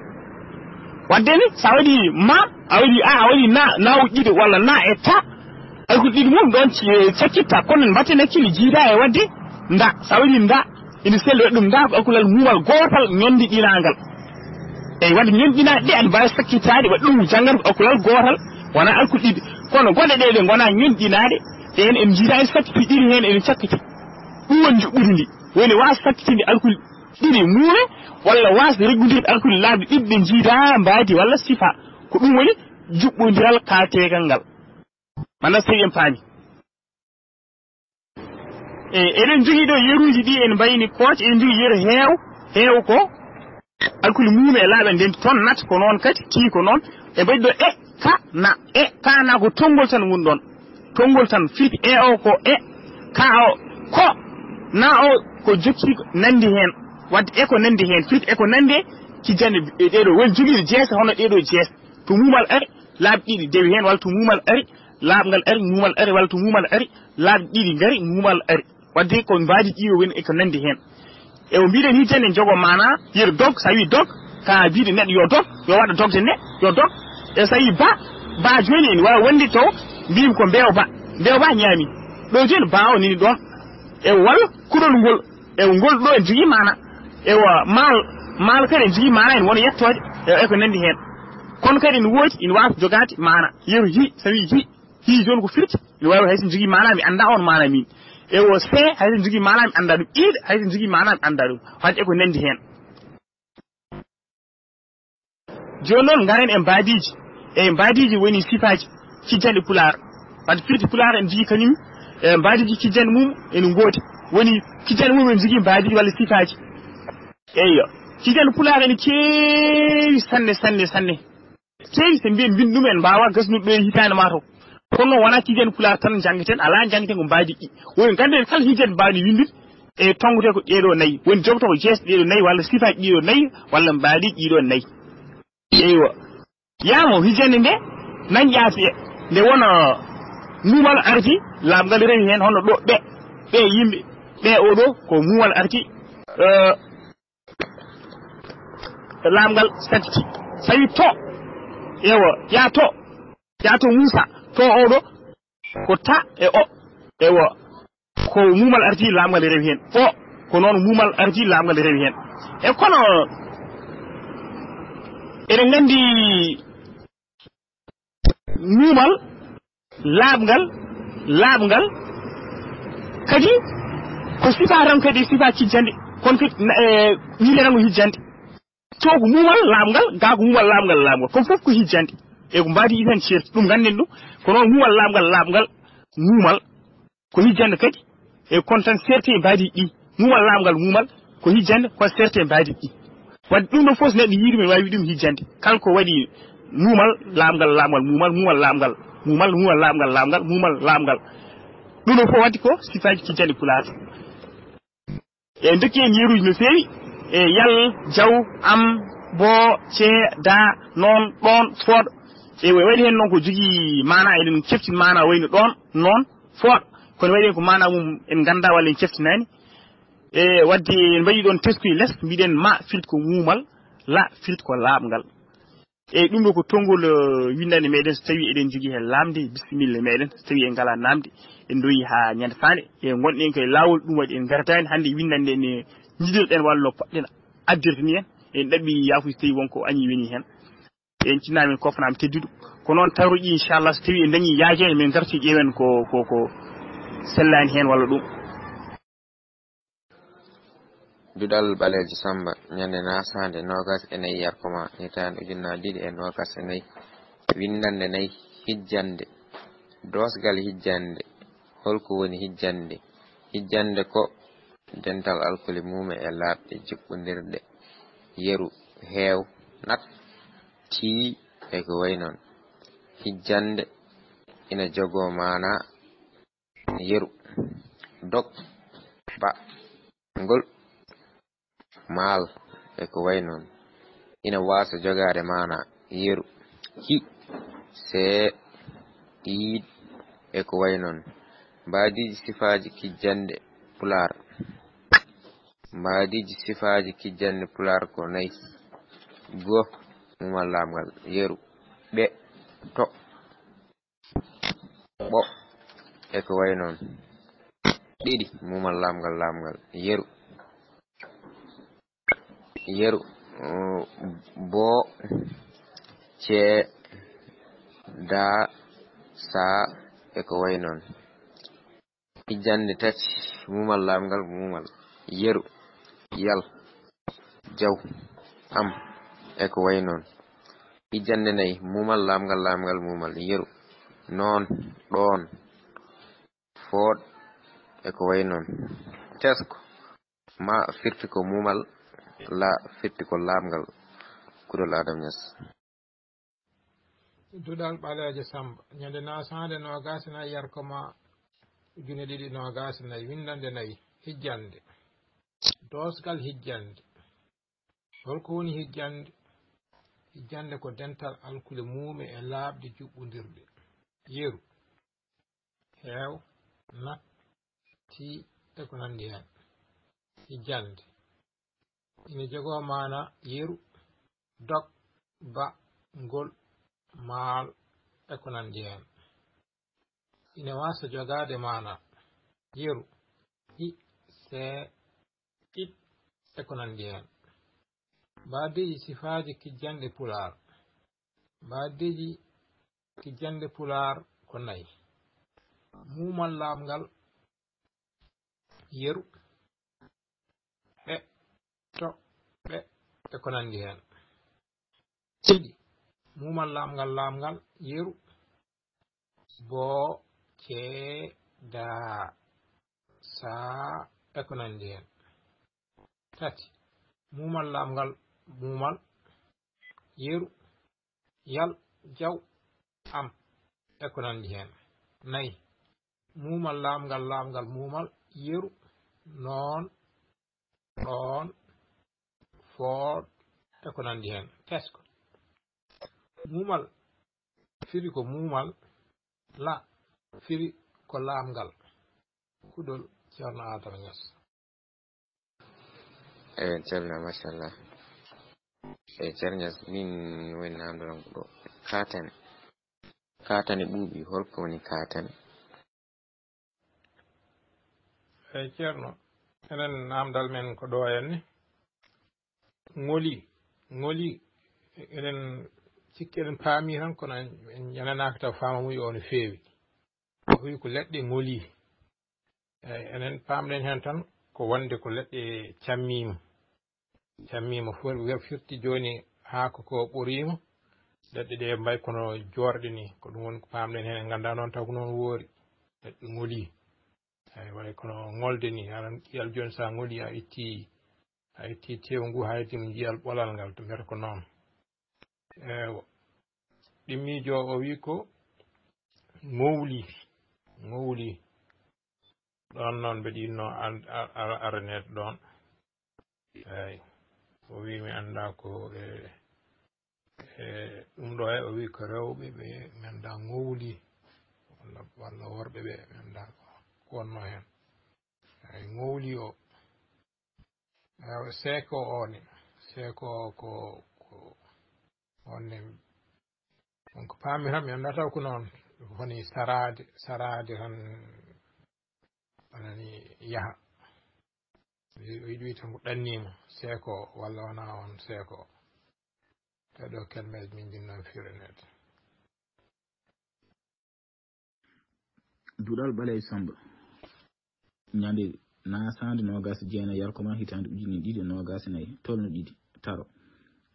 waddeni sa wadi ma awadi a wadi na wujide walla na e ta alkul didi mum don sakkitta kono mbatte nakkili jiida e wadde nda sa wadi nda ina selde waddum nda ko alkulal mumal gotal nyondi dilangal e wadde nyondina de an ba sakkitade waddum jangal alkulal gotal wana alkul didi kono gonde de gona nyondinade en jiida sakki diri hen en sakkiti dum won jubbudi woni was sakkitinde alkul diri muure walla was reggudir alkul laabi dibbe jiida mbaadi walla sifa ko dum woni jubbodiral kaategal ngal mana sey en paami eden jogi do yeruji di en bayni kooci en jogi yeru heew ko alkul muume laabe den ton nat ko non kati ti ko non e baydo ka na ko tongol tan won tongol tan fit e o ko ka o ko na o ko jokki nandi hen wadde e ko nandi hen fit e ko nande ki jande dedo won jogi jeesa hono dedo jees to mumal ari laab didi dewi hen wal to mumal ari laabgal ari mumal ari wal to mumal ari laab didi ngari mumal ari wadde ko mbaadi diwo wen e ko nandi hen e o biiden hi tan en jogo mana yer dog sa wi dog ka biide neddo yo dog yo wada dogde ne yo dog e sa yi ba joni en wa wonde to biim ko beew ba nyaami do jeni baawo ni don e wal kudol ngol e ngol do en jigi mana e wa mal kare jigi mana en wona yettode e ko nandi hen kon kadi en wooti in wa jogati mana yeru ji sawi ji jon ko firti ni wawi haysin jigi mana mi anda on mana min e wo se haysin jigi mana mi anda dum id haysin jigi mana mi anda dum hadi e ko nandi hen jonon ngaren en baadiji woni sifaji kijande pular wadde firti pular en jigi kanyum e baadiji kijande mum en ngoti woni kijande mum en jigi baadiji walla sifaji eyo kijande pular en keewi sanne keewi se mbiyen bindum en mbawa gasnude do hitande mato kono wana kijande pular tan jangeten ala jangeten ko baadiji woni gande kala hijande baadi windude e tongote ko deedo nayi woni jogto ko jees deedo nayi walla sifaji deedo nayi walla baadi deedo nayi eyo yamo hijande nde nan jaasi nde wona mumal arti lamgal rewi hen hono do be yimbe be odo ko mumal arti lamgal sakti sawi to ewa ya to Musa to odo ko ta e o ewa ko mumal arti lamgal rewi hen ko non mumal arti lamgal rewi hen e kono eden ngandi mumal labgal kadi ko sifa ran kadi sifa cijjande kon kadi wiile rango hijjande to ko mumal labgal ga ko mumal labgal ko fof ko hijjande e ko mbadi itan certi dum ganden dum ko non mumal labgal mumal ko hijjande kadi e kon tan certi mbadi di mumal labgal mumal ko hijjande ko certi mbadi di wad dum do fos neddo yiri men wawi dum hijjande kalko wadi mumal labgal mumal labgal mumal labgal dum do fo wadi ko sifaji hijjande pulaar e ndekki en yeruji no fewi e yal jaw am bo ce da non don fod e wadi hen non ko jogi mana eden cefti mana wayno don non fod kono wadi ko mana mum en ganda walla en ceftinani e wadde en bayi don testu les mbiden ma filt ko mumal la filt ko labgal e dum do ko tongol windande meden so tawi eden jogi hen lamde bismillah meden so tawi en gala namde en doyi ha nyande fande e gonden koy lawol dum wadi en gartani hande windande ne jidirden wallo podden addirtani en dabbi yafu tawi wonko anyi weni hen en cinnamen kofnam teddudo ko non tawruji inshallah so tawi en dañi yaaje men garti jewen ko sellani hen walla dum Dudal Baleji Samba nyande nasande nogas enay yarkoma hitan ujunna didi e nogas enay windande nay hijjande dosgal hijjande holko woni hijjande ko dental alkoli mume e labde jibbundirde yeru heew nat ti e ko waynon hijjande ina jogo mana yeru dog ba ngol mal e ko waynon ina wasa jogade mana yeru hi se id e ko waynon mbadiji sifaji kijjande pular ko nay go mumal lamgal yeru be to bo e ko waynon didi mumal lamgal yeru bo ce da sa e ko waynon hijjande tati mumal lamgal mumal yeru yal jaw am e ko waynon hijjande nay mumal lamgal mumal yeru non don fod e ko waynon tesko ma firti ko mumal la firti ko lamgal kudol Adam Niass Dudal Baleji Samba nyande nasande no gasina yarkoma ujune didi no gasina windande nay hijjande dosgal hijjande holko woni hijjande ko dental alkule mume e labde jubbundirde yeru heew nat ti e ko nandi hen hijjande ina jogo mana yeru dog ba ngol mal e ko nandi hen ina wasa jogade mana yeru hi se it e ko nandi hen badeji sifaji kijjande pular ko nayi mumal lamgal yeru be to be e ko nandi hen ɗiɗi mumal lamgal yeru bo ce da sa e ko nandi hen tati mumal lamgal mumal yeru yal jaw am e ko nandi hen nayi mumal lamgal mumal yeru non ɗon fod e ko nandi hen tesko mumal firi ko mumal la firi ko lamgal kudol Ceerno Adama Niass Ceerno machallah Ceerno Niass min woni namdoron ko ɗo katane ɓuuɓi holko woni katane Ceerno enen namdal men ko ɗo henni ngoli enen sikki eɗen paami tan kono en ñananaaka taw faama mum yo no feewi o wi ko leɗɗe ngoli eyi enen paamɗen heen tan ko wonde ko leɗɗe cammiima firti jooni haako ko ɓoriima leɗɗe ɗe mbay kono joorɗe ni ko ɗum woni ko paamɗen heen en nganndaa noon taw ko noon woori leɗɗe ngolii eyi way kono ngolde ni aɗa ƴiyal jooni so a ngolii a itti teewu ngu haydi mo njiyal ɓolal ngal to mbiyata ko noon ɗimmiijo o wi ko ngowli ɗon noon mbeɗa yinno araneede ɗon eyi o wi mi annda ko ɗum ɗo o wi ko rewɓe ɓe mi annda ngowli walla worɓe ɓe mi annda ko wonno heen eyi ngowli o seeko o ne seeko o ko onne wonko paami tan mi annda taw ko noon woni saraade tan anani yaha wi tan ko ɗanniima seeko walla wona on seeko ɗeɗo kelmeeje min jinnoon fireneede duɗal ɓaley samba ñande nasande nogas jeena yarkoma hitande ujuni ɗiɗi nogas nayyi tolno ɗiɗi taro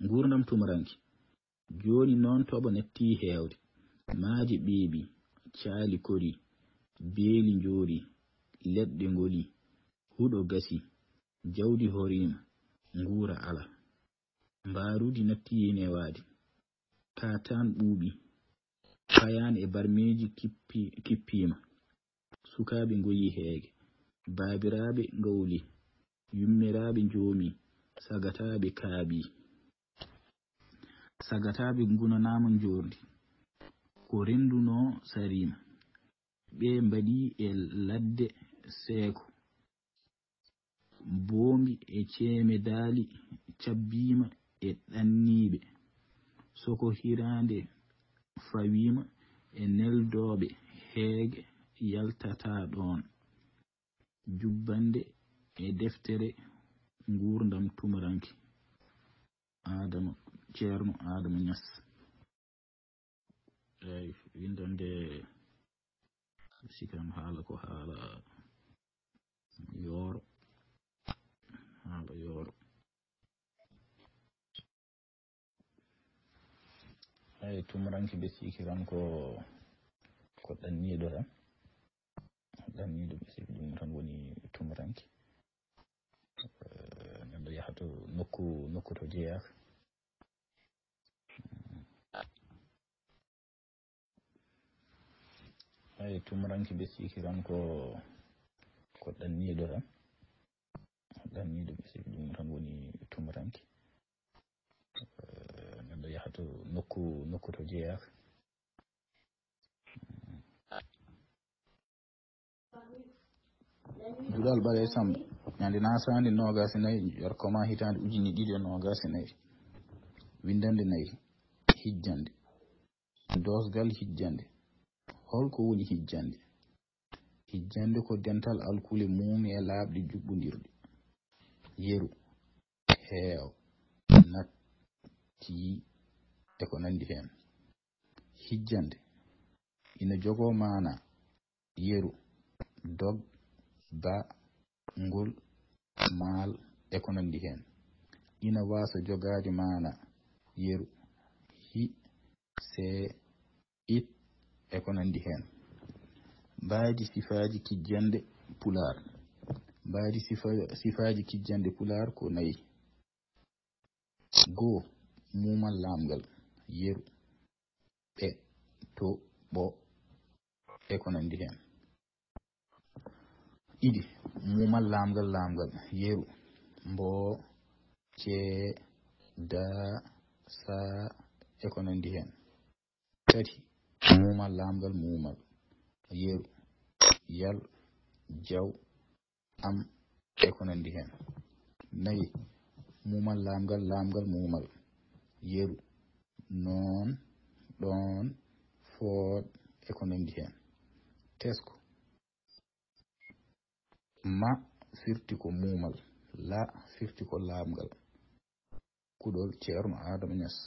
gurdam tumuranki joni noon toɓo netti heewde maaji ɓeeɓi caali kori beeli njoori leɗɗe ngoli huɗo gasi jawdi horima nguura ala mbaarudi natti yenewaadi tatan ɓuuɓi payane e barmeji kippima sukaaɓe ngoyi heege baabiraaɓe ngawli yummiraaɓe njoomi sagataaɓe kaaɓi sagataaɓe ngunanaama njoordi ko renduno sarima ɓe mbaɗi e ladde seeko boombi e ceeme daali cabbiima e ɗanniiɓe soko hiraande fawima e neldooɓe heege yaltata ɗon jubbande e deftere ngurdam tumuranke Adama Ceerno Adama Ñas eyi windande sikam haala ko haala yooro eyi tumuranke ɓe sikiran ko ɗanniiɗo tan ɗanniiɗo ɓe siki ɗum tan woni tumuranke neɗɗo yaha to nokku to jeeyaka eyi tumuranke ɓe sikiran ko ɗanniiɗo tan ɗanniiɗo ɓe siki ɗum tan woni tumuranke neɗɗo yaha to nokku to jeeyaka duɗal ɓale sambe ñande nasande nogase nayyi yorkoma hitande ujuni ɗiɗi e nogase nayyi windande nayyi hijjande dosgal hijjande holko woni hijjande ko dental alkule muumi e laaɓɗe juɓɓodirɗe yeru heew natti e ko nandi hen hijjande ina jogo maana yeru dog ba ngol maal e ko nandi hen ina wasa jogade maana yeru hi se it e ko nandi hen mbaadi sifaji kijjande pular mbaadi sifaji kijjande pular ko nayi goo mumal lamgal yeru ɓe to ɓo e ko nandi hen ɗiɗi mumal lamgal yeru mbo cee da sa e ko nandi hen tati mumal lamgal mumal yeru yal jaw am e ko nandi hen nayi mumal lamgal mumal yeru noon ɗon food e ko nandi hen tesko ma firti ko mumal la firti ko lamgal kuɗol Ceerno Adama Ñas